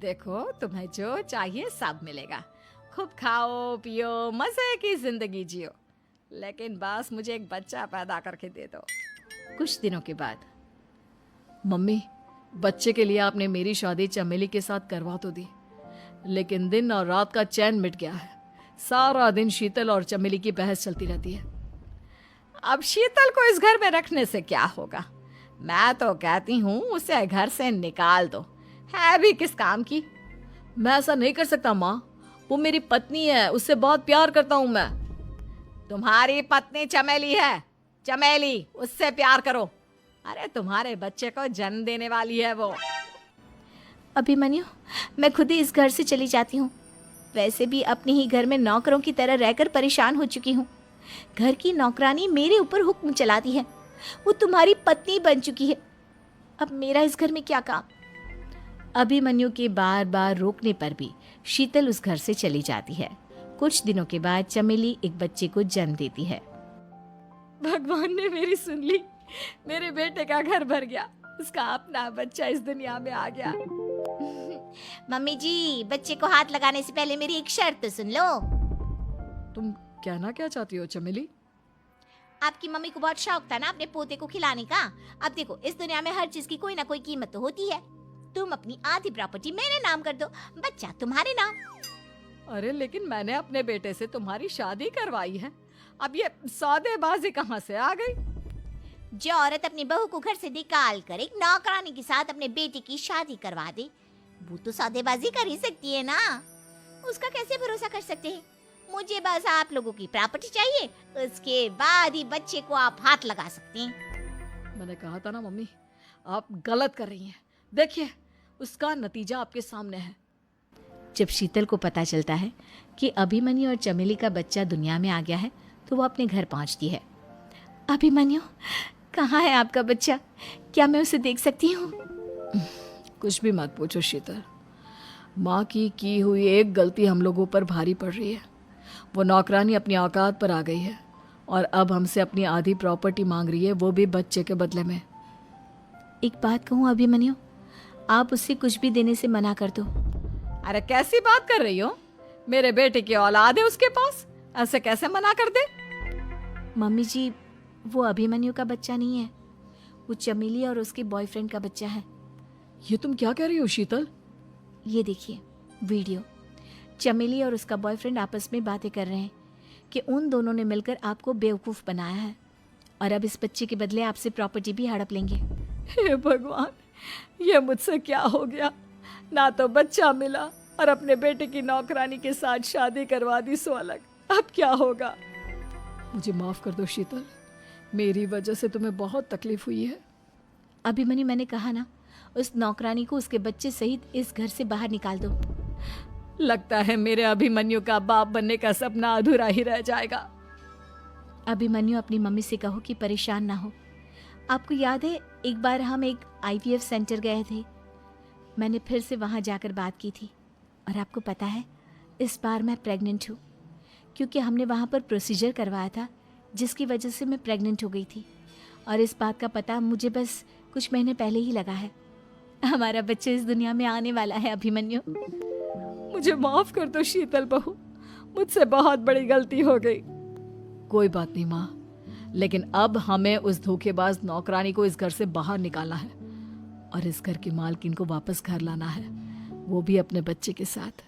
देखो, तुम्हें जो चाहिए सब मिलेगा। खूब खाओ पियो, मजे की जिंदगी जियो, लेकिन बस मुझे एक बच्चा पैदा करके दे दो। कुछ दिनों के बाद, मम्मी, बच्चे के लिए आपने मेरी शादी चमेली के साथ करवा तो दी, लेकिन दिन और रात का चैन मिट गया है। सारा दिन शीतल और चमेली की बहस चलती रहती है। अब शीतल को इस घर में रखने से क्या होगा? मैं तो कहती हूँ उसे घर से निकाल दो, है भी किस काम की। मैं ऐसा नहीं कर सकता माँ, वो मेरी पत्नी है, उससे बहुत प्यार करता हूँ मैं। तुम्हारी पत्नी चमेली है, चमेली, उससे प्यार करो। अरे तुम्हारे बच्चे को जन्म देने वाली है वो। अभिमन्यु, मैं खुद ही इस घर से चली जाती हूँ। वैसे भी अपने ही घर में नौकरों की तरह रहकर परेशान हो चुकी हूँ। घर की नौकरानी मेरे ऊपर हुक्म चलाती है, वो तुम्हारी पत्नी बन चुकी है। अब मेरा इस घर में क्या काम? अभिमन्यु के बार बार रोकने पर भी शीतल उस घर से चली जाती है। कुछ दिनों के बाद चमेली एक बच्चे को जन्म देती है। भगवान ने मेरी सुन ली, मेरे बेटे का घर भर गया, उसका अपना बच्चा इस दुनिया में आ गया। मम्मी जी, बच्चे को हाथ लगाने से पहले मेरी एक शर्त तो सुन लो। तुम कहना क्या चाहती हो चमेली? आपकी मम्मी को बहुत शौक था ना अपने पोते को खिलाने का। अब देखो, इस दुनिया में हर चीज की कोई ना कोई कीमत तो होती है। तुम अपनी आधी प्रॉपर्टी मेरे नाम कर दो, बच्चा तुम्हारे नाम। अरे लेकिन मैंने अपने बेटे से तुम्हारी शादी करवाई है, अब ये सौदेबाजी कहाँ से आ गई? जो औरत अपनी बहू को घर से निकाल कर एक नौकरानी के साथ अपने बेटे की शादी करवा दे, वो तो सौदेबाजी कर ही सकती है ना। उसका कैसे भरोसा कर सकते हैं? मुझे बस आप लोगों की प्रॉपर्टी चाहिए, उसके बाद ही बच्चे को आप हाथ लगा सकते हैं। मैंने कहा था ना मम्मी, आप गलत कर रही हैं। देखिए, उसका नतीजा आपके सामने है। जब शीतल को पता चलता है कि अभिमन्यु और चमेली का बच्चा दुनिया में आ गया है, तो वो अपने घर पहुंचती है। अभिमन्यु, कहाँ है आपका बच्चा? क्या मैं उसे देख सकती हूँ? कुछ भी मत पूछो शीतल, माँ की हुई एक गलती हम लोगों पर भारी पड़ रही है। वो नौकरानी अपनी औकात पर आ गई है और अब हमसे अपनी आधी प्रॉपर्टी मांग रही है, वो भी बच्चे के बदले में। एक बात कहूँ अभिमन्यु, आप उससे कुछ भी देने से मना कर दो। अरे कैसी बात कर रही हो? मेरे बेटे की औलाद है उसके पास, ऐसे कैसे मना कर दे? मम्मी जी, वो अभिमन्यु का बच्चा नहीं है, वो चमेली और उसके बॉयफ्रेंड का बच्चा है। ये तुम क्या कह रही हो शीतल? ये देखिए वीडियो। चमेली और उसका बॉयफ्रेंड आपस में बातें कर रहे हैं कि उन दोनों ने मिलकर आपको बेवकूफ़ बनाया है और अब इस बच्चे के बदले आपसे प्रॉपर्टी भी हड़प लेंगे। हे भगवान, ये मुझसे क्या हो गया? ना तो बच्चा मिला और अपने बेटे की नौकरानी के साथ शादी करवा दी सो अलग। अब क्या होगा? मुझे माफ कर दो शीतल, मेरी वजह से तुम्हें बहुत तकलीफ हुई है। अभिमन्यु, मैंने कहा ना, उस नौकरानी को उसके बच्चे सहित इस घर से बाहर निकाल दो। लगता है मेरे अभिमन्यु का बाप बनने का सपना अधूरा ही रह जाएगा। अभिमन्यु, अपनी मम्मी से कहो कि परेशान ना हो। आपको याद है एक बार हम एक IVF सेंटर गए थे, मैंने फिर से वहाँ जाकर बात की थी और आपको पता है इस बार मैं प्रेग्नेंट हूँ, क्योंकि हमने वहाँ पर प्रोसीजर करवाया था जिसकी वजह से मैं प्रेग्नेंट हो गई थी और इस बात का पता मुझे बस कुछ महीने पहले ही लगा है। हमारा बच्चा इस दुनिया में आने वाला है अभिमन्यु। मुझे माफ कर दो शीतल बहू, मुझसे बहुत बड़ी गलती हो गई। कोई बात नहीं माँ, लेकिन अब हमें उस धोखेबाज नौकरानी को इस घर से बाहर निकालना है और इस घर की मालकिन को वापस घर लाना है, वो भी अपने बच्चे के साथ।